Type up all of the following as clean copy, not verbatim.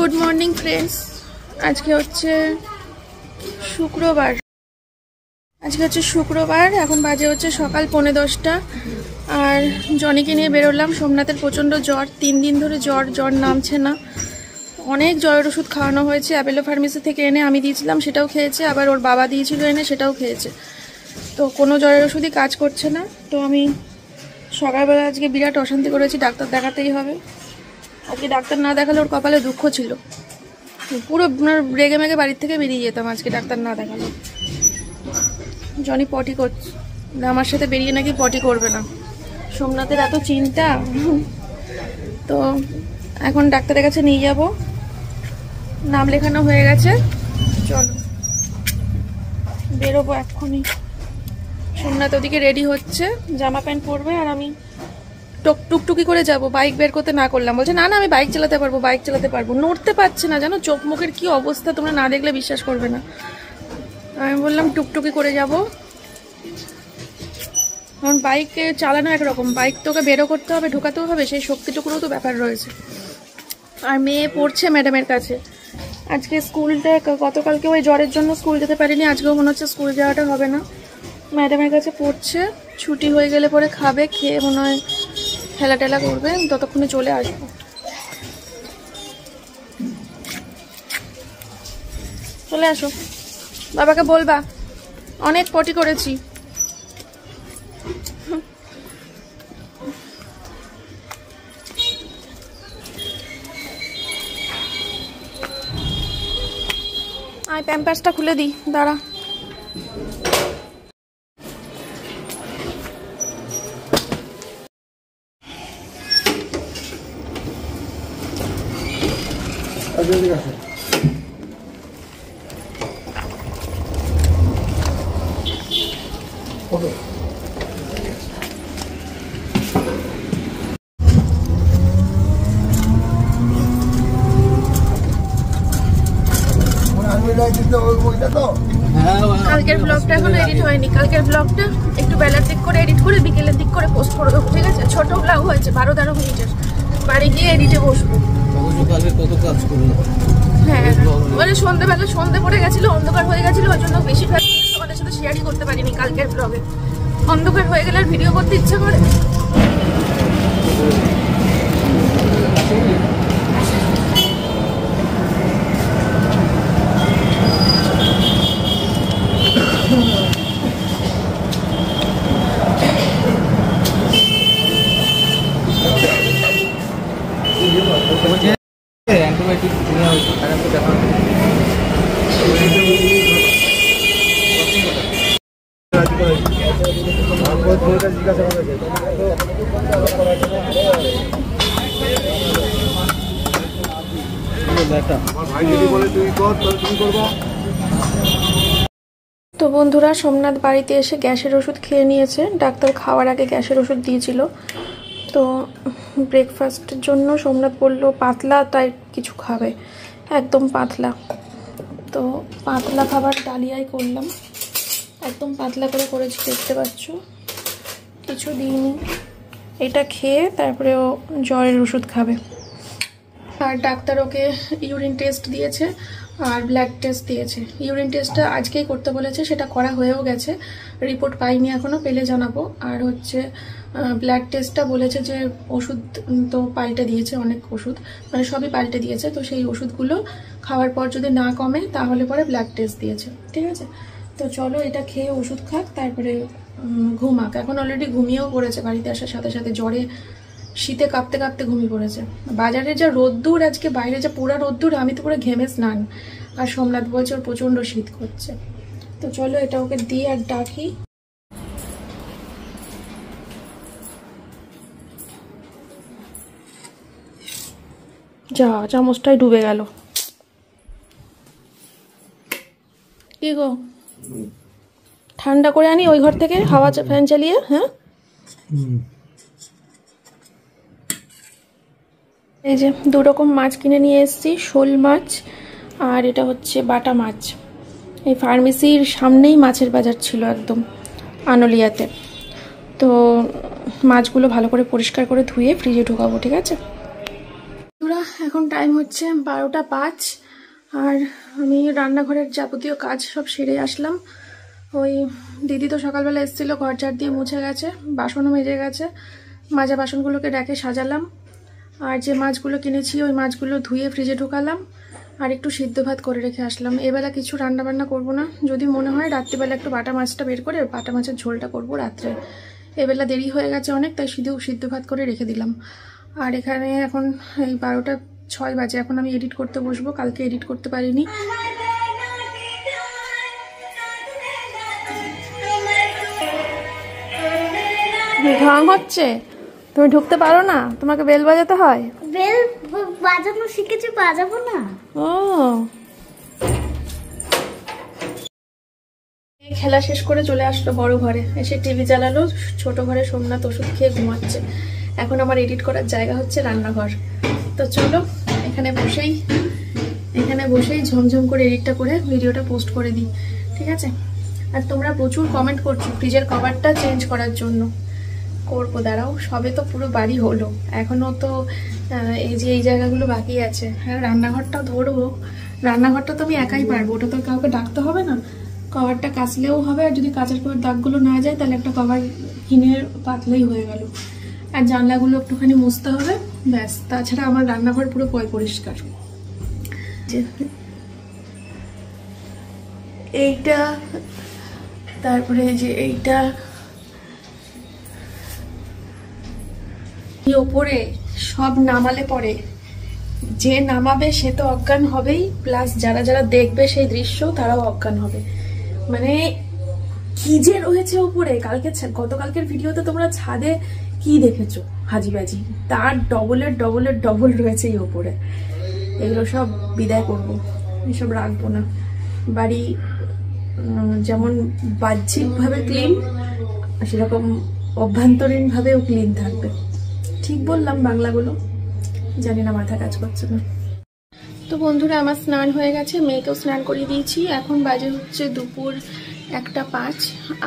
Good morning friends. আজকে হচ্ছে শুক্রবার। এখন বাজে হচ্ছে সকাল 10:45। আর জনিকে নিয়ে বেরোলাম। সোমনাথের প্রচণ্ড জ্বর, 3 দিন ধরে জ্বর নামছে না। অনেক জ্বরের ওষুধ খাওয়ানো হয়েছে, অ্যাপেলো ফার্মেসি থেকে এনে আমি দিয়েছিলাম, সেটাও খেয়েছে। আবার ওর বাবা দিয়েছিল এনে, সেটাও খেয়েছে। তো কোনো জ্বরের ওষুধই কাজ করছে না। তো আমি সকালবেলা আজকে বিরাট অশান্তি করেছি, ডাক্তার দেখাতেই হবে। আজকে ডাক্তার না দেখালে ওর কপালে দুঃখ ছিল, পুরো রেগে মেগে বাড়ির থেকে বেরিয়ে যেতাম আজকে ডাক্তার না দেখালে। জনি পটি করছে, আমার সাথে বেরিয়ে নাকি পটি করবে না। সোমনাথের এত চিন্তা। তো এখন ডাক্তারের কাছে নিয়ে যাব, নাম লেখানো হয়ে গেছে। চলো বেরোবো এক্ষুনি। সোমনাথ ওদিকে রেডি হচ্ছে, জামা প্যান্ট পরবে, আর আমি টুকটুকি করে যাব। বাইক বের করতে না করলাম, বলছে না আমি বাইক চালাতে পারবো। নড়তে পারছে না, জানো চোখ মুখের কি অবস্থা, তোমরা না দেখলে বিশ্বাস করবে না। আমি বললাম টুকটুকি করে যাব, কারণ বাইকে চালানো একরকম, বাইক তোকে বেরো করতে হবে, ঢোকাতেও হবে, সেই শক্তিটুকুরও তো ব্যাপার রয়েছে। আর মেয়ে পড়ছে ম্যাডামের কাছে। আজকে স্কুলটা, গতকালকে ওই জ্বরের জন্য স্কুল যেতে পারিনি, আজকেও মনে হচ্ছে স্কুল যাওয়াটা হবে না। ম্যাডামের কাছে পড়ছে, ছুটি হয়ে গেলে পরে খাবে, খেয়ে মনে হয় খেলা টেলা করবে, ততক্ষণে চলে আসবো। চলে আসো, বাবাকে বলবা অনেক পটি করেছি। আয় প্যাম্পাসটা খুলে দিই, দাঁড়া। কালকের ব্লগটা এখনো এডিট হয়নি। কালকের ব্লগটা একটু বেলার দিক করে এডিট করে বিকেলের দিক করে পোস্ট করে দেবো, ঠিক আছে? ছোট ব্লগ হয়েছে 12-13 মিনিটের, বাড়ি গিয়ে এডিটে বসবো। হ্যাঁ, মানে সন্ধে পড়ে গেছিল, অন্ধকার হয়ে গেছিল, ওই জন্য বেশিরভাগ তোমাদের সাথে শেয়ারই করতে পারিনি কালকের ব্লগে। অন্ধকার হয়ে গেলে আর ভিডিও করতে ইচ্ছা করে। তো বন্ধুরা, সোমনাথ বাড়িতে এসে গ্যাসের ওষুধ খেয়ে নিয়েছে। ডাক্তার খাওয়ার আগে গ্যাসের ওষুধ দিয়েছিল। তো ব্রেকফাস্টের জন্য সোমনাথ বললো পাতলা তাই কিছু খাবে, একদম পাতলা। তো পাতলা খাবার ডালিয়াই করলাম, একদম পাতলা করে করেছি, দেখতে পাচ্ছ, কিছু দিইনি। এটা খেয়ে তারপরে ও জ্বরের ওষুধ খাবে। আর ডাক্তার ওকে ইউরিন টেস্ট দিয়েছে আর ব্লাড টেস্ট দিয়েছে। ইউরিন টেস্টটা আজকেই করতে বলেছে, সেটা করা হয়েও গেছে, রিপোর্ট পাইনি এখনও, পেলে জানাবো। আর হচ্ছে ব্লাড টেস্টটা বলেছে যে ওষুধ তো পাল্টে দিয়েছে, অনেক ওষুধ, মানে সবই পাল্টে দিয়েছে। তো সেই ওষুধগুলো খাওয়ার পর যদি না কমে তাহলে পরে ব্লাড টেস্ট দিয়েছে, ঠিক আছে? তো চলো এটা খেয়ে ওষুধ খাক, তারপরে ঘুমাক। এখন অলরেডি ঘুমিয়েও পড়েছে, বাড়িতে আসার সাথে সাথে জ্বরে শীতে কাঁপতে কাঁপতে ঘুমিয়ে পড়েছে। বাজারে যা রোদ্দুর, আজকে বাইরে যা পুরা রোদ্দুর, আমি তো পুরো ঘেমে স্নান। আর সোমনাথ বলছে ওর প্রচণ্ড শীত করছে। তো চলো এটা ওকে দিই আর ডাকি। যা, চামচটাই ডুবে গেল। কি গো, ঠান্ডা করে আনি ওই ঘর থেকে, হাওয়া ফ্যান চালিয়ে। হ্যাঁ, এই যে 2 রকম মাছ কিনে নিয়ে এসেছি, শোল মাছ আর এটা হচ্ছে বাটা মাছ। এই ফার্মেসির সামনেই মাছের বাজার ছিল একদম আনলিয়াতে। তো মাছগুলো ভালো করে পরিষ্কার করে ধুয়ে ফ্রিজে ঢোকাবো, ঠিক আছে? ওরা এখন টাইম হচ্ছে 12টা 5 আর আমি রান্নাঘরের যাবতীয় কাজ সব সেরে আসলাম। ওই দিদি তো সকালবেলা এসেছিলো, ঘর ঝাড় দিয়ে মুছে গেছে, বাসনও মেজে গেছে, মাজা বাসনগুলোকে র্যাকে সাজালাম। আর যে মাছগুলো কিনেছি ওই মাছগুলো ধুয়ে ফ্রিজে ঢুকালাম আর একটু সিদ্ধ ভাত করে রেখে আসলাম। এবেলা কিছু রান্নাবান্না করব না, যদি মনে হয় রাত্রিবেলা একটু বাটা মাছটা বের করে বাটা মাছের ঝোলটা করব রাত্রে। এবেলা দেরি হয়ে গেছে অনেক, তাই শুধু সিদ্ধ ভাত করে রেখে দিলাম। আর এখানে এখন এই 12টা 6 বাজে, এখন আমি এডিট করতে বসবো, কালকে এডিট করতে পারিনি। ঢং হচ্ছে, তুমি ঢুকতে পারো না? তোমাকে বেল বাজাতে হয়? বেল বাজানো শিখেছি, বাজাবো না? ও, খেলা শেষ করে চলে আসলো বড় ঘরে, এসে টিভি চালালো। ছোট ঘরে সোমনাথ ওষুধ খেয়ে ঘুমাচ্ছে। এখন আমার এডিট করার জায়গা হচ্ছে রান্নাঘর। তো চলো এখানে বসেই ঝমঝম করে এডিটটা করে ভিডিওটা পোস্ট করে দিই, ঠিক আছে? আর তোমরা প্রচুর কমেন্ট করছো ফ্রিজের কভারটা চেঞ্জ করার জন্য। করবো, দাঁড়াও, সবে তো পুরো বাড়ি হলো, এখনো তো এই জায়গাগুলো বাকি আছে। হ্যাঁ, রান্নাঘরটাও ধরবো। রান্নাঘরটা তো আমি একাই পারবো, ওটা তো কাউকে ডাকতে হবে না। কভারটা কাচলেও হবে, আর যদি কাচার পর দাগগুলো না যায় তাহলে একটা কভার কিনে পাতলেই হয়ে গেল। আর জানলাগুলো একটুখানি মুছতে হবে, ব্যাস। তাছাড়া আমার রান্নাঘর পুরো পরিষ্কার। এইটা, তারপরে যে এইটা, ওপরে সব নামালে পরে যে নামাবে সে তো অজ্ঞান হবেই, প্লাস যারা যারা দেখবে সেই দৃশ্য তারাও অজ্ঞান হবে। মানে কি যে রয়েছে উপরে, গতকালকের ভিডিওতে তোমরা ছাদে কি দেখেছো হাজিবাজি, তার ডবল রয়েছে এই ওপরে। এগুলো সব বিদায় করবো, এসব রাখবো না। বাড়ি যেমন বাহ্যিকভাবে ক্লিন, সেরকম অভ্যন্তরীণ ভাবেও ক্লিন থাকবে। ঠিক বললাম বাংলাগুলো? জানি না, মাথা কাজ করছে না। তো বন্ধুরা, আমার স্নান হয়ে গেছে, মেয়েকেও স্নান করিয়ে দিয়েছি। এখন বাজে হচ্ছে দুপুর 1টা 5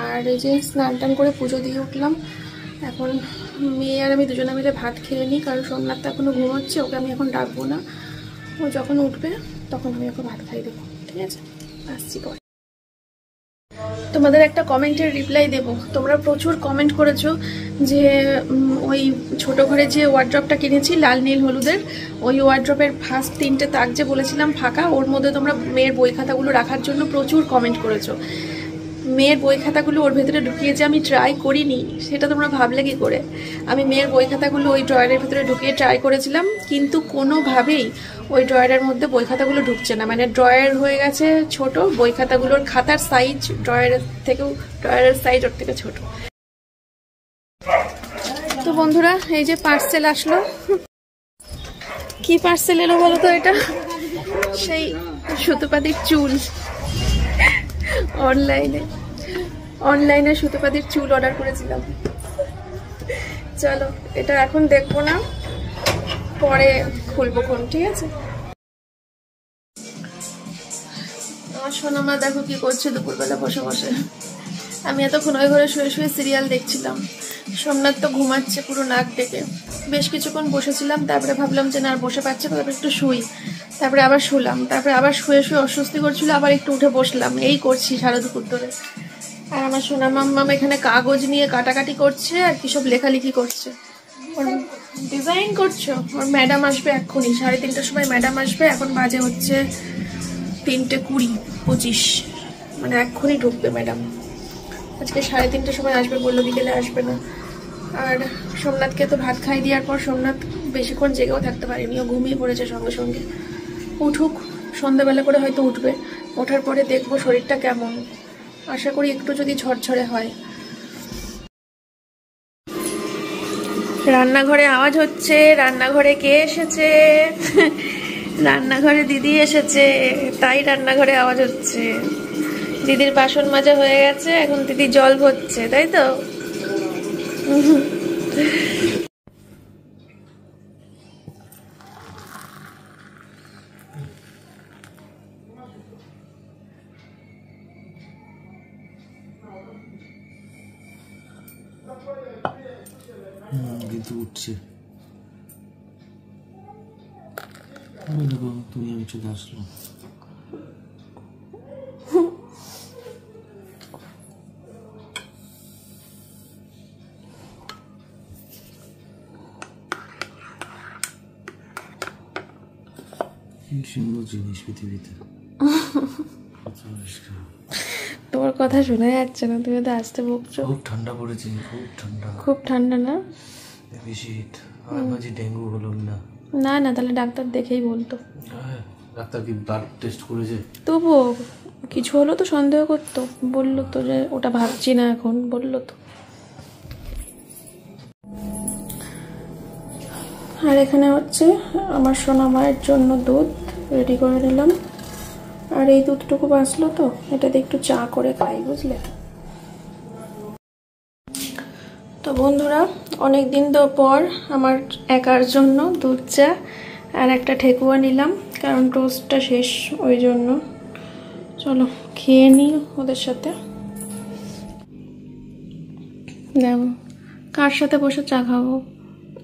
আর এই যে স্নান টান করে পুজো দিয়ে উঠলাম। এখন মেয়ে আর আমি দুজনে মিলে ভাত খেয়ে নিই, কারণ সোমনাথ তো এখনো ঘুমোচ্ছে, ওকে আমি এখন ডাকবো না। ও যখন উঠবে তখন আমি ওকে ভাত খাই দেবো, ঠিক আছে? আসছি পরে। তোমাদের একটা কমেন্টের রিপ্লাই দেব। তোমরা প্রচুর কমেন্ট করেছো যে ওই ছোট ঘরে যে ওয়ার্ড্রপটা কিনেছি লাল নীল হলুদের, ওই ওয়ার্ড্রপের ফার্স্ট 3টে তাক যে বলেছিলাম ফাঁকা, ওর মধ্যে তোমরা মেয়ের বই খাতাগুলো রাখার জন্য প্রচুর কমেন্ট করেছো। মেয়ের বই খাতাগুলো ওর ভেতরে ঢুকিয়ে যে আমি ট্রাই করিনি সেটা তোমরা ভাবলে কি করে? আমি মেয়ের বই খাতাগুলো ওই ড্রয়ারের ভেতরে ঢুকিয়ে ট্রাই করেছিলাম, কিন্তু কোনোভাবেই ওই ড্রয়ারের মধ্যে বই খাতাগুলো ঢুকছে না। মানে ড্রয়ার হয়ে গেছে ছোট, বই খাতাগুলোর খাতার সাইজ ড্রয়ারের সাইজ ওর থেকে ছোট। তো বন্ধুরা, এই যে পার্সেল আসলো। কি পার্সেল এলো বলো তো? এটা সেই সুতোপাতির চুল। অনলাইনে সুতোপাতির চুল অর্ডার করেছিলাম। চলো, এটা এখন দেখবো না, পরে খুলবো কোন, ঠিক আছে? আমার সোনামা দেখো কি করছে দুপুরবেলা বসে বসে। আমি এতক্ষণ ওই ঘরে শুয়ে শুয়ে সিরিয়াল দেখছিলাম। সোমনাথ তো ঘুমাচ্ছে পুরো নাক ডেকে। বেশ কিছুক্ষণ বসেছিলাম, তারপরে ভাবলাম যে না আর বসে পাচ্ছে, তারপরে একটু শুই। তারপরে আবার শুলাম, তারপরে আবার শুয়ে শুয়ে অস্বস্তি করছিল, আবার একটু উঠে বসলাম। এই করছি সারা দুপুর ধরে। আর আমার সোনা মাম্মাম এখানে কাগজ নিয়ে কাটাকাটি করছে আর কি সব লেখালেখি করছে। ওর ডিজাইন করছো? ওর ম্যাডাম আসবে এক্ষুনি, 3:30টার সময় ম্যাডাম আসবে। এখন বাজে হচ্ছে 3:20-25, মানে এক্ষুনি ঢুকবে ম্যাডাম। আজকে 3:30টার সময় আসবে বললো, বিকেলে আসবে না। আর সোমনাথকে তো ভাত খাই দেওয়ার পর সোমনাথ বেশিক্ষণ জেগেও থাকতে পারেনি, ও ঘুমিয়ে পড়েছে সঙ্গে সঙ্গে। উঠুক, সন্ধ্যাবেলা করে হয়তো উঠবে। ওঠার পরে দেখবো শরীরটা কেমন, আশা করি একটু যদি ঝরঝরে হয়। রান্নাঘরে আওয়াজ হচ্ছে, রান্নাঘরে কে এসেছে? রান্নাঘরে দিদি এসেছে, তাই রান্নাঘরে আওয়াজ হচ্ছে। দিদির বাসন মাজা হয়ে গেছে, এখন দিদি জল ভরছে, তাই তো? কিন্তু উঠছে। তুমি আমি চলে আসলাম। কি সুন্দর জিনিস পৃথিবীতে। তোমার কথা শোনা যাচ্ছে না, তুমি তো আসতে বকছো। খুব ঠান্ডা পড়েছে, খুব ঠান্ডা। খুব ঠান্ডা না? বেশি হিট। আমার মাঝে ডেঙ্গু হলো না। না না, তাহলে ডাক্তার দেখেই বলতো। ডাক্তার কি ব্লাড টেস্ট করেছে? তবুও কিছু হলো তো সন্দেহ করতো, বললো তো যে ওটা ভাবছি না এখন, বললো তো। আর এখানে হচ্ছে আমার সোনা মায়ের জন্য দুধ রেডি করে নিলাম। আর এই দুধটুকু বাঁচলো তো, এটাতে একটু চা করে খাই, বুঝলে। তো বন্ধুরা, অনেক দিন তো পর আমার একার জন্য দুধ চা আর একটা ঠেকুয়া নিলাম, কারণ টোস্টটা শেষ, ওই জন্য। চলো খেয়ে নিই ওদের সাথে। দেখো কার সাথে বসে চা খাবো।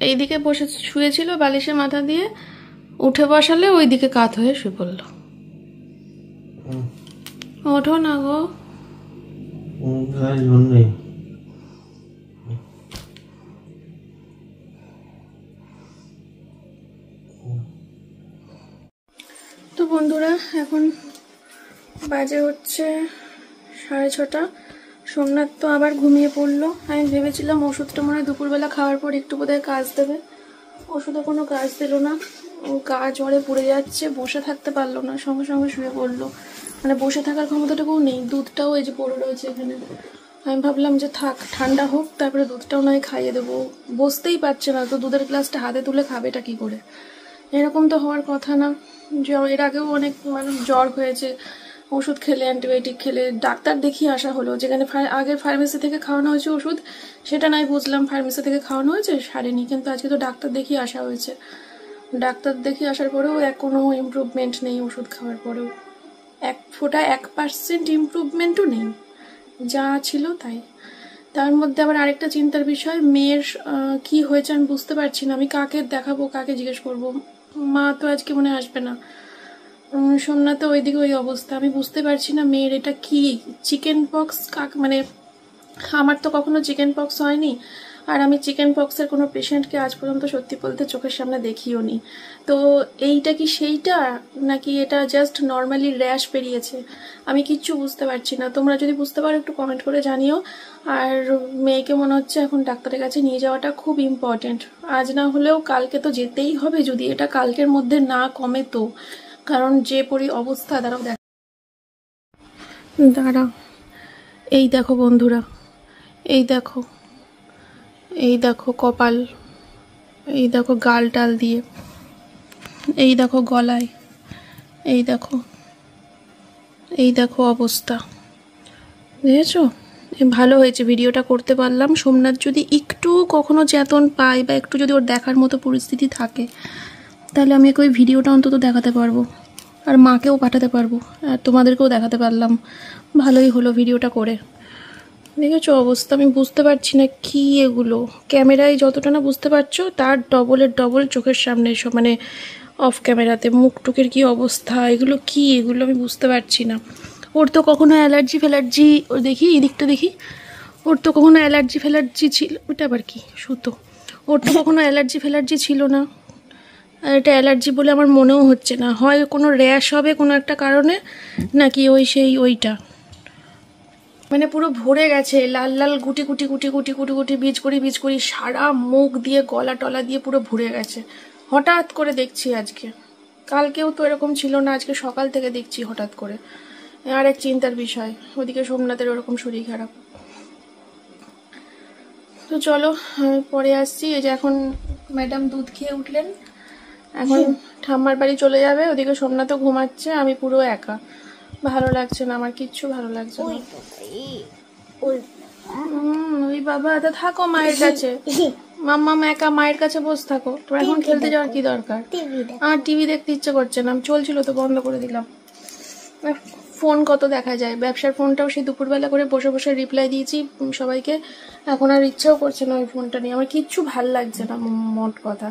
এইদিকে বসে শুয়েছিল বালিশে মাথা দিয়ে, উঠে বসালে ওইদিকে কাত হয়ে শুয়ে পড়লো। ওঠো না গো। তো বন্ধুরা, এখন বাজে হচ্ছে 6:30। সোমনাথ তো আবার ঘুমিয়ে পড়লো। আমি ভেবেছিলাম ওষুধটা মনে হয় দুপুরবেলা খাওয়ার পর একটু বোধহয় কাজ দেবে, ওষুধে কোনো কাজ দিল না। ও গা জ্বরে পুড়ে যাচ্ছে, বসে থাকতে পারলো না, সঙ্গে সঙ্গে শুয়ে পড়লো। মানে বসে থাকার ক্ষমতাটুকুও নেই। দুধটাও এই যে পড়ে রয়েছে এখানে। আমি ভাবলাম যে থাক, ঠান্ডা হোক, তারপরে দুধটাও নয় খাইয়ে দেবো। বসতেই পারছে না, তো দুধের গ্লাসটা হাতে তুলে খাবেটা কি করে? এরকম তো হওয়ার কথা না। এর আগেও অনেক মানুষ জ্বর হয়েছে, ওষুধ খেলে, অ্যান্টিবায়োটিক খেলে ডাক্তার দেখিয়ে আসা হলো। যেখানে আগের ফার্মেসি থেকে খাওয়ানো হয়েছে ওষুধ, সেটা নয় বুঝলাম, ফার্মেসি থেকে খাওয়ানো হয়েছে সারেনি, কিন্তু আজকে তো ডাক্তার দেখিয়ে আসা হয়েছে। ডাক্তার দেখিয়ে আসার পরেও কোনো ইমপ্রুভমেন্ট নেই, ওষুধ খাওয়ার পরেও 1% ইমপ্রুভমেন্টও নেই, যা ছিল তাই। তার মধ্যে আবার আরেকটা চিন্তার বিষয়, মেয়ের কি হয়েছে আমি বুঝতে পারছি না। আমি কাকে দেখাবো, কাকে জিজ্ঞেস করবো? মা তো আজকে মনে আসবে না, সোমনাথ তো ওইদিকে ওই অবস্থা। আমি বুঝতে পারছি না মেয়ের এটা কি, চিকেন পক্স মানে আমার তো কখনো চিকেন পক্স হয়নি, আর আমি চিকেন পক্সের কোনো পেশেন্টকে আজ পর্যন্ত সত্যি বলতে চোখের সামনে দেখিও নি। তো এইটা কি সেইটা, নাকি এটা জাস্ট নর্মালি র্যাশ বেরিয়েছে, আমি কিচ্ছু বুঝতে পারছি না। তোমরা যদি বুঝতে পারো একটু কমেন্ট করে জানিও। আর মেয়েকে মনে হচ্ছে এখন ডাক্তারের কাছে নিয়ে যাওয়াটা খুব ইম্পর্টেন্ট। আজ না হলেও কালকে তো যেতেই হবে, যদি এটা কালকের মধ্যে না কমে তো। কারণ যে অবস্থা, দাঁড়া, এই দেখো বন্ধুরা, এই দেখো, এই দেখো কপাল, এই দেখো গাল টাল দিয়ে, এই দেখো গলায়, এই দেখো, এই দেখো অবস্থা, বুঝেছো? ভালো হয়েছে ভিডিওটা করতে পারলাম। সোমনাথ যদি একটু কখনো চেতন পায়, বা একটু যদি ওর দেখার মতো পরিস্থিতি থাকে, তাহলে আমি ওই ভিডিওটা অন্তত দেখাতে পারবো, আর মাকেও পাঠাতে পারবো, আর তোমাদেরকেও দেখাতে পারলাম। ভালোই হলো ভিডিওটা করে। দেখেছো অবস্থা? আমি বুঝতে পারছি না কি এগুলো, ক্যামেরায় যতটা না বুঝতে পারছো, তার ডবলের ডবল চোখের সামনে সব, মানে অফ ক্যামেরাতে মুখ টুকের কি অবস্থা, এগুলো কি, এগুলো আমি বুঝতে পারছি না। ওর তো কখনো অ্যালার্জি ফ্যালার্জি, ওর দেখি এদিকটা দেখি, ওর তো কখনো অ্যালার্জি ফ্যালার্জি ছিল, ওটা আবার কি সুতো, ওর তো কখনো অ্যালার্জি ফ্যালার্জি ছিল না। আর এটা অ্যালার্জি বলে আমার মনেও হচ্ছে না। হয় কোনো র্যাশ হবে কোনো একটা কারণে, নাকি ওইটা মানে পুরো ভরে গেছে, লাল লাল গুটি গুটি গুটি গুটি গুটি গুটি বীজ করি সারা মুখ দিয়ে, গলা টলা দিয়ে পুরো ভরে গেছে। হঠাৎ করে দেখছি আজকে, কালকেও তো এরকম ছিল না, আজকে সকাল থেকে দেখছি হঠাৎ করে। আর এক চিন্তার বিষয়, ওদিকে সোমনাথের ওরকম শরীর খারাপ। তো চলো পরে আসছি। এই যে এখন ম্যাডাম দুধ খেয়ে উঠলেন, এখন ঠাম্মার বাড়ি চলে যাবে। ওদিকে সোমনাথও ঘুমাচ্ছে, আমি পুরো একা, ভালো লাগছে না আমার, কিচ্ছু ভালো লাগছে না। ওই বাবা, তা থাকো মায়ের কাছে, মাম্মা একা মায়ের কাছে বসে থাকো, তোর এখন খেলতে যাওয়ার কি দরকার? আমার টিভি দেখতে ইচ্ছে করছে না, চলছিল তো বন্ধ করে দিলাম। ফোন কত দেখা যায়, ব্যবসার ফোনটাও সেই দুপুরবেলা করে বসে বসে রিপ্লাই দিয়েছি সবাইকে, এখন আর ইচ্ছেও করছে না ওই ফোনটা নিয়ে। আমার কিচ্ছু ভাল লাগছে না মোট কথা।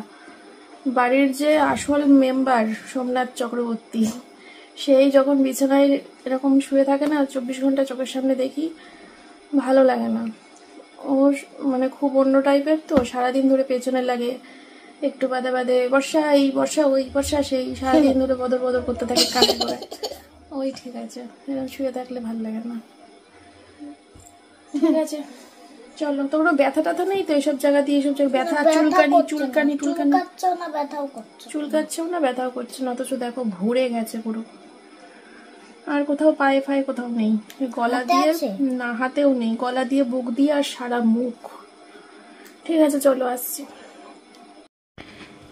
বাড়ির যে আসল মেম্বার সোমনাথ চক্রবর্তী, সেই যখন বিছানায় এরকম শুয়ে থাকে না 24 ঘন্টা চোখের সামনে দেখি, ভালো লাগে না। ও মানে খুব অন্য টাইপের, তো সারাদিন ধরে পেছনে লাগে, একটু বাদে বাদে বর্ষা এই বর্ষা ওই বর্ষা সেই, সারাদিন ধরে বদর বদর করতে থাকে কানে করে। ওই ঠিক আছে, এরকম শুয়ে থাকলে ভালো লাগে না। ঠিক আছে চলো, তোমরা ব্যথা টাথা নেই তো এইসব জায়গা দিয়ে? এইসব জায়গায় ব্যথা, চুলকানি চুলকানি টুলকানি? চুলকাচ্ছেও না, ব্যথাও করছে না, অথচ দেখো ভরে গেছে পুরো। আর কোথাও পায়ে ফায়ে কোথাও নেই, গলা দিয়ে না, হাতেও নেই, গলা দিয়ে, বুক দিয়ে আর সারা মুখ। ঠিক আছে চলো আসছি।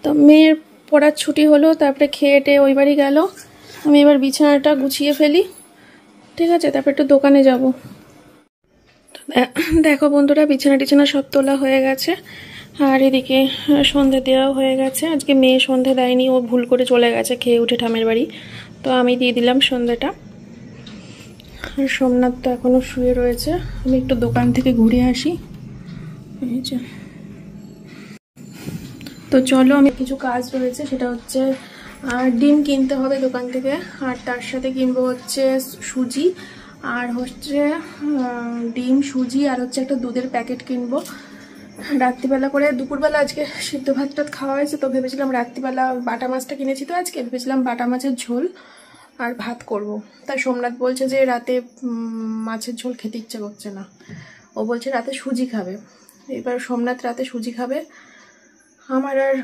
তো মেয়ের পড়ার ছুটি হলো, তারপরে খেয়ে টেয়ে ওই বাড়ি গেল। আমি এবার বিছানাটা গুছিয়ে ফেলি, ঠিক আছে? তারপর একটু দোকানে যাব। দেখো বন্ধুরা, বিছানা টিছানা সব তোলা হয়ে গেছে, আর এদিকে সন্ধে দেওয়াও হয়ে গেছে। আজকে মেয়ে সন্ধে দেয়নি, ও ভুল করে চলে গেছে খেয়ে উঠে ঠামের বাড়ি, তো আমি দিয়ে দিলাম সন্ধেটা। আর সোমনাথ তো এখনো শুয়ে রয়েছে। আমি একটু দোকান থেকে ঘুরে আসি। এই যে, তো চলো, আমি কিছু কাজ রয়েছে, সেটা হচ্ছে ডিম কিনতে হবে দোকান থেকে, আর তার সাথে কিনবো হচ্ছে সুজি, আর হচ্ছে ডিম, সুজি, আর হচ্ছে একটা দুধের প্যাকেট কিনবো। রাত্রিবেলা করে, দুপুরবেলা আজকে সিদ্ধ ভাত টাত খাওয়া হয়েছে, তো ভেবেছিলাম রাত্রিবেলা বাটা মাছটা কিনেছি, তো আজকে ভেবেছিলাম বাটা মাছের ঝোল আর ভাত করব। তাই সোমনাথ বলছে যে রাতে মাছের ঝোল খেতে ইচ্ছে করছে না, ও বলছে রাতে সুজি খাবে। এবার সোমনাথ রাতে সুজি খাবে, আমার আর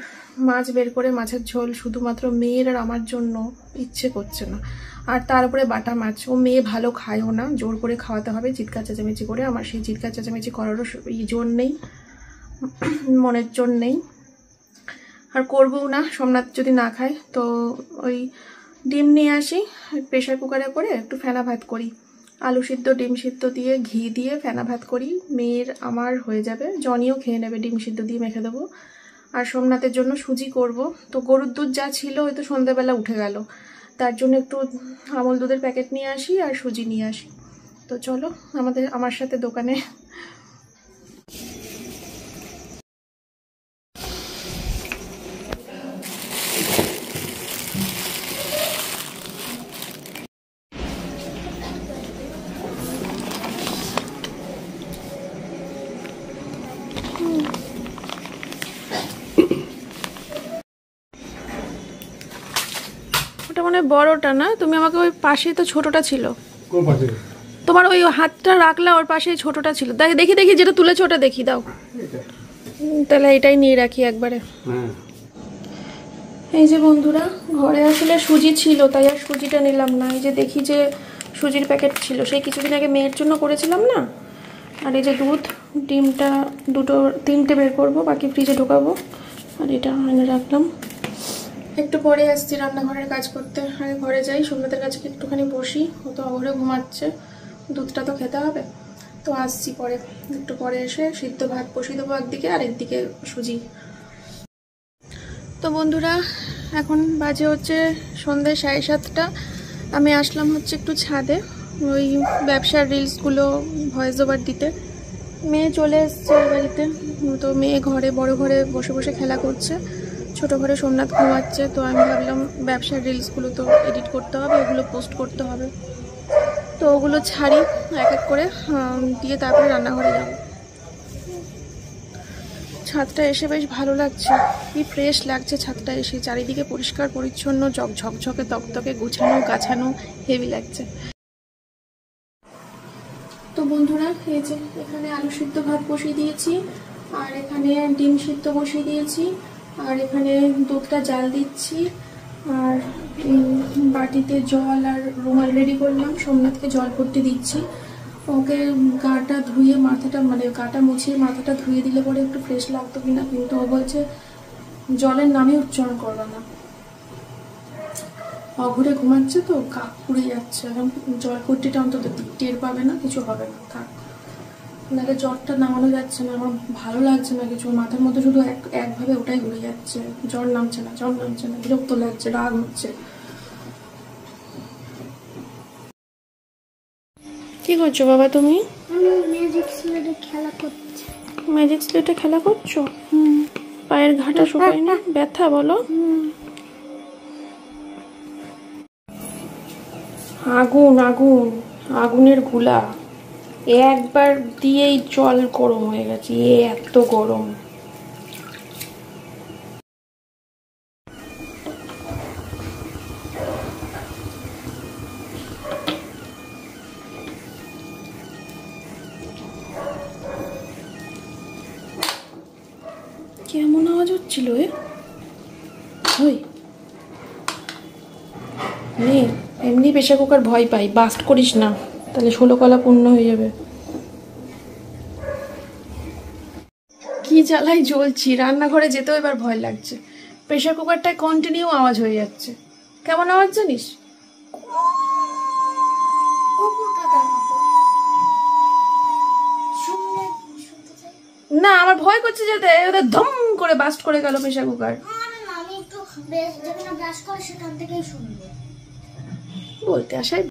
মাছ বের করে মাছের ঝোল শুধুমাত্র মেয়ের আর আমার জন্য ইচ্ছে করছে না। আর তার উপরে বাটা মাছ, ও মেয়ে ভালো খায়ও না, জোর করে খাওয়াতে হবে চিৎকার চেঁচামেচি করে। আমার সেই চিৎকার চেঁচামেচি করারও জোর নেই, মনের জোর নেই, আর করবও না। সোমনাথ যদি না খায় তো ওই ডিম নিয়ে আসি, প্রেশার কুকারে করে একটু ফেনা ভাত করি, আলু সিদ্ধ ডিম সিদ্ধ দিয়ে ঘি দিয়ে ফেনা ভাত করি, মেয়ের আমার হয়ে যাবে, জনিও খেয়ে নেবে, ডিম সিদ্ধ দিয়ে মেখে দেবো। আর সোমনাথের জন্য সুজি করব। তো গরুর দুধ যা ছিল ওই তো সন্ধ্যাবেলা উঠে গেল, তার জন্য একটু আমল দুধের প্যাকেট নিয়ে আসি আর সুজি নিয়ে আসি। তো চলো আমার সাথে দোকানে। ওটা মানে বড়টা না, তুমি আমাকে ওই পাশেই তো ছোটটা ছিল, তোমার ওই হাতটা রাখলা ওর পাশে ছোটটা ছিল, দেখি দেখি যেটা তুলেছো ওটা দেখি দাও, তাহলে এটাই নিয়ে রাখি একবারে। এই যে বন্ধুরা, ঘরে আসলে সুজি ছিল তাই আর সুজিটা নিলাম না। এই যে দেখি যে সুজির প্যাকেট ছিল, সেই কিছুদিন আগে মেয়ের জন্য করেছিলাম না। আর এই যে দুধ, ডিমটা তিনটে বের করবো, বাকি ফ্রিজে ঢোকাবো। আর এটা এনে রাখলাম, একটু পরে আসছি রান্নাঘরের কাজ করতে। আগে ঘরে যাই, সোমনাথের কাছে একটুখানি বসি, ও তো অঘরে ঘুমাচ্ছে, দুধটা তো খেতে হবে। তো আসছি পরে, একটু পরে এসে সিদ্ধ ভাত বসিয়ে দেবো একদিকে, আর একদিকে সুজি। তো বন্ধুরা, এখন বাজে হচ্ছে সন্ধ্যে 7:30। আমি আসলাম হচ্ছে একটু ছাদে, ওই ব্যবসার রিলসগুলো ভয়েস ওভার দিতে। মেয়ে চলে এসছে বাড়িতে, তো মেয়ে ঘরে, বড় ঘরে বসে বসে খেলা করছে, ছোট ঘরে সোমনাথ ঘুমাচ্ছে। তো আমি ভাবলাম ব্যবসার রিলসগুলো তো এডিট করতে হবে, ওগুলো পোস্ট করতে হবে, তো ওগুলো ছাড়ি এক এক করে, দিয়ে তারপরে রান্নাঘরে যাব। ছাদটা এসে বেশ ভালো লাগছে, কি ফ্রেশ লাগছে ছাদটা এসে, চারিদিকে পরিষ্কার পরিচ্ছন্ন, ঝকঝকে তকতকে, গুছানো গাছানো, হেভি লাগছে। তো বন্ধুরা, এই যে এখানে আলু সিদ্ধ ভাত বসিয়ে দিয়েছি, আর এখানে ডিম সিদ্ধ বসিয়ে দিয়েছি, আর এখানে দুধটা জাল দিচ্ছি, আর বাটিতে জল আর রুমাল রেডি করলাম, সোমনাথকে জল ভর্তি দিচ্ছি। ওকে গাটা ধুয়ে মাথাটা, মানে গাটা মুছিয়ে মাথাটা ধুয়ে দিলে পরে একটু ফ্রেশ লাগতো কিনা, কিন্তু ও বলছে জলের নামই উচ্চারণ করবে না, অঘরে ঘুমাচ্ছে তো কাক পুড়ে যাচ্ছে, এখন জল ভর্তিটা অন্তত টের পাবে না, কিছু হবে না, থাক। নাহলে জ্বরটা নামানো যাচ্ছে না, আমার ভালো লাগছে না কিছু, মাথার মধ্যে শুধু একভাবে ওটাই ঘুরে যাচ্ছে, জ্বর নামছে না, বিরক্ত লাগছে, রাগ হচ্ছে। কি করছো বাবা তুমি? ম্যাজিক স্লেটে খেলা করছি। ম্যাজিক স্লেটে খেলা করছো? পায়ের ঘাটা শুকায়নি, ব্যথা বলো? আগুন আগুন, আগুনের গুলা একবার দিয়েই জল গরম হয়ে গেছে, এত গরম। কেমন আওয়াজ হচ্ছিল এমনি প্রেশার কুকার ভয় পাই, বাস্ট করিস না, তাহলে 16 কলা পূর্ণ হয়ে যাবে। কি জ্বালাই জ্বলছি, রান্নাঘরে যেতেও এবার ভয় লাগছে। প্রেশার কুকারটায় কন্টিনিউ আওয়াজ হয়ে যাচ্ছে। কেমন আওয়াজ জানিস? না, আমার ভয় করছে যাতে ওদের ধম করে বাস্ট করে গেল প্রেশার কুকার। আমি একটু যেখানে ব্রাশ করে সেখান থেকেই শুনবো বলতে আসাই।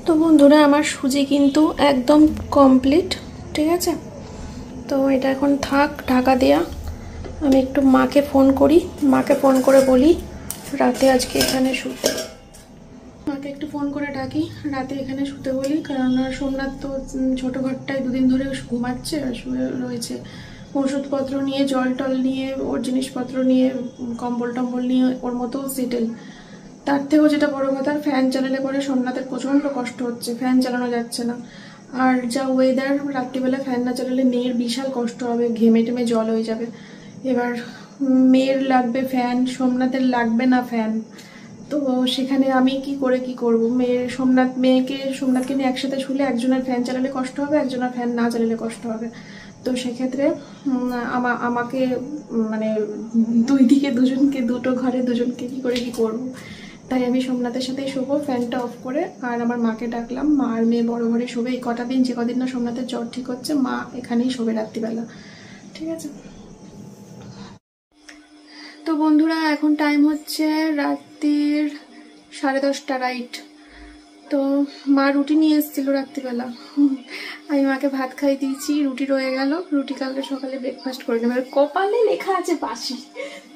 তো বন্ধুরা, আমার সুজি কিন্তু একদম কমপ্লিট, ঠিক আছে? তো এটা এখন থাক ঢাকা দেয়া। আমি একটু মাকে ফোন করি, মাকে ফোন করে বলি রাতে আজকে এখানে শুতে। মাকে একটু ফোন করে ডাকি, রাতে এখানে শুতে বলি, কারণ সোমনাথ তো ছোটো ঘরটায় দুদিন ধরে ঘুমাচ্ছে, শুয়ে রয়েছে। ওষুধপত্র নিয়ে, জল টল নিয়ে, ওর জিনিসপত্র নিয়ে, কম্বল টম্বল নিয়ে ওর মতো সেটেল। তার থেকেও যেটা বড় কথা, ফ্যান চালালে পরে সোমনাথের প্রচণ্ড কষ্ট হচ্ছে, ফ্যান চালানো যাচ্ছে না। আর যা ওয়েদার, রাত্রিবেলা ফ্যান না চালালে মেয়ের বিশাল কষ্ট হবে, ঘেমে টেমে জল হয়ে যাবে। এবার মেয়ের লাগবে ফ্যান, সোমনাথের লাগবে না ফ্যান। তো সেখানে আমি কি করব? সোমনাথকে নিয়ে একসাথে শুলে একজনের ফ্যান চালালে কষ্ট হবে, একজনের ফ্যান না চালালে কষ্ট হবে। তো সেক্ষেত্রে আমাকে মানে দুই দিকে দুটো ঘরে দুজনকে কি করব? তাই আমি সোমনাথের সাথেই শোবো, ফ্যানটা অফ করে। আর আমার মাকে ডাকলাম, মা আর মেয়ে বড় ঘরে শোবে এই কটা দিন, যে কদিন না সোমনাথের জ্বর ঠিক হচ্ছে, মা এখানেই শোবে রাত্রিবেলা, ঠিক আছে? তো বন্ধুরা, এখন টাইম হচ্ছে রাত্রির 10:30 রাইট। তো মা রুটি নিয়ে এসেছিল রাত্রিবেলা, আমি মাকে ভাত খাই দিয়েছি, রুটি রয়ে গেল। রুটি কালকে সকালে ব্রেকফাস্ট করে নেবে। কপালে লেখা আছে বাসি,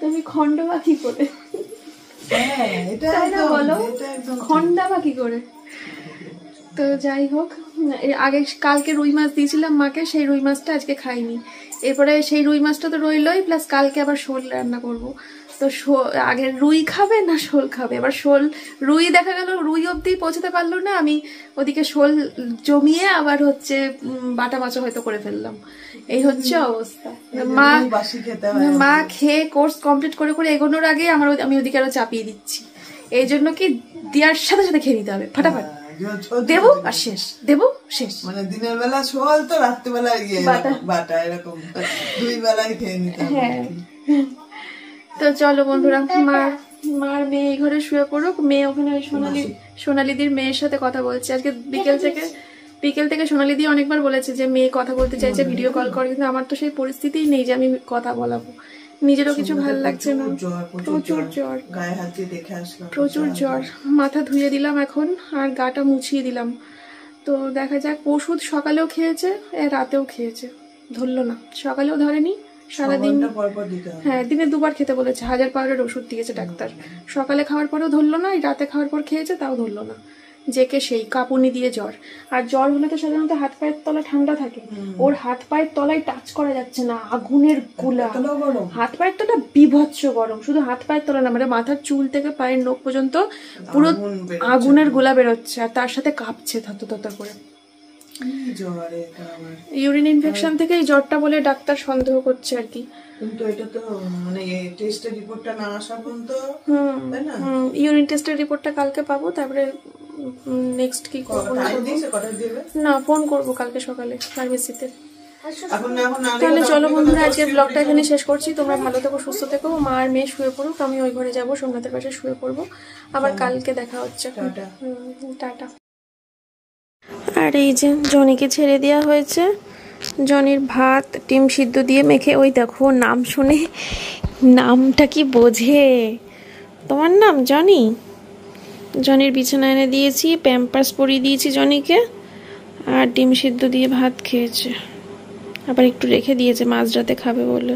তুমি খন্ডবা কি করে? বলো, খন্ডাবা কি করে? তো যাই হোক, আগে কালকে রুই মাছ দিয়েছিলাম মাকে, সেই রুই মাছটা আজকে খাইনি। এরপরে সেই রুই মাছটা তো রইলই, প্লাস কালকে আবার শোল রান্না করব। তো আগে রুই খাবে না শোল খাবে? এবার রুই দেখা গেল রুই অবধি পৌঁছতে পারলো না, আমি ওদিকে শোল জমিয়ে আবার হচ্ছে বাটা মাছও হয়তো করে ফেললাম। এই হচ্ছে অবস্থা। মা খেয়ে কোর্স কমপ্লিট করে এগোনোর আগে আমি ওদিকে আরো চাপিয়ে দিচ্ছি। এই জন্য কি দেওয়ার সাথে সাথে খেয়ে নিতে হবে ফাটাফাট। দেবো আর শেষ, দেবো শেষ। মানে দিনের বেলা শোল তো রাত্রিবেলা বাটা এরকম 2 বেলায় খেয়ে নিতে। হ্যাঁ, তো চলো বন্ধুরা, মার মেয়ে এই ঘরে শুয়ে পড়ুক। মেয়ে ওখানে ওই সোনালিদির মেয়ের সাথে কথা বলছে। আজকে বিকেল থেকে সোনালিদি অনেকবার বলেছে যে মেয়ে কথা বলতে চাইছে, ভিডিও কল করে, কিন্তু আমার তো সেই পরিস্থিতিই নেই যে আমি কথা বলাবো। নিজেরও কিছু ভালো লাগছে না, প্রচুর জ্বর, গায়ে হাত দিয়ে দেখে আসলাম, প্রচুর জ্বর। মাথা ধুয়ে দিলাম এখন, আর গাটা মুছিয়ে দিলাম। তো দেখা যাক। ওষুধ সকালেও খেয়েছে, রাতেও খেয়েছে, ধরলো না। সকালেও ধরেনি, সারাদিন। হ্যাঁ, দিনে 2 বার খেতে বলেছে, 1000 পাওয়ারের ওষুধ দিয়েছে ডাক্তার। সকালে খাওয়ার পরেও ধরলো না, রাতে খাওয়ার পর খেয়েছে, তাও ধরলো না। যেকে সেই কাঁপুনি দিয়ে জ্বর। আর জ্বর হলে তো সাধারণত হাত পায়ের তলা ঠান্ডা থাকে, ওর হাত পায়ের তলায় টাচ করা যাচ্ছে না, আগুনের গোলা। হাত পায়ের তলা বিভৎস গরম, শুধু হাত পায়ের তলা না, মানে মাথার চুল থেকে পায়ের নখ পর্যন্ত পুরো আগুনের গোলা বেরোচ্ছে, আর তার সাথে কাঁপছে থত করে। ইউরিন ইনফেকশন থেকে এই জ্বরটা বলে ডাক্তার সন্দেহ করছে আর কি। কিন্তু এটা তো মানে টেস্টের রিপোর্টটা না আসা পর্যন্ত, তাই না? ইউরিন টেস্টের রিপোর্টটা কালকে পাবো, তারপরে নেক্সট কি করব না, ফোন করব কালকে সকালে ফার্মেসিতে। তাহলে চলো বন্ধুরা, আজকের ব্লগটা এখানে শেষ করছি। তোমরা ভালো থেকো, সুস্থ থেকো। মা আর মেয়ে শুয়ে পড়ুক, আমি ওই ঘরে যাবো, সোমনাথের পাশে শুয়ে পড়বো। আবার কালকে দেখা হচ্ছে। টাটা। আর এই যে জনিকে ছেড়ে দেওয়া হয়েছে। জনির ভাত ডিম সিদ্ধ দিয়ে মেখে, ওই দেখো নাম শুনে নামটা কি বোঝে। তোমার নাম জনি? জনির বিছানা এনে দিয়েছি, প্যাম্পার্স পরিয়ে দিয়েছি জনিকে, আর ডিম সিদ্ধ দিয়ে ভাত খেয়েছে। আবার একটু রেখে দিয়েছে মাঝরাতে খাবে বলে।